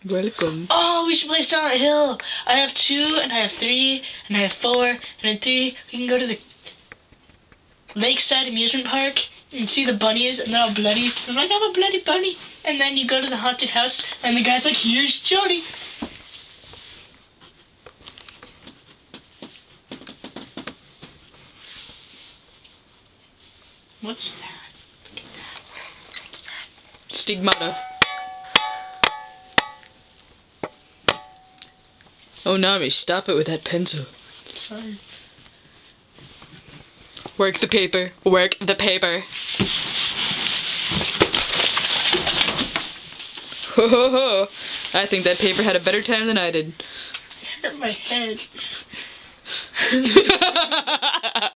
Welcome. Oh, we should play Silent Hill. I have 2, and I have 3, and I have 4, and in 3 we can go to the Lakeside Amusement Park and see the bunnies, and they're all bloody. I'm like, I'm a bloody bunny. And then you go to the haunted house, and the guy's like, here's Johnny. What's that? Look at that. What's that? Stigmata. Oh, Nami, stop it with that pencil. Sorry. Work the paper. Work the paper. Ho ho ho. I think that paper had a better time than I did. It hurt my head.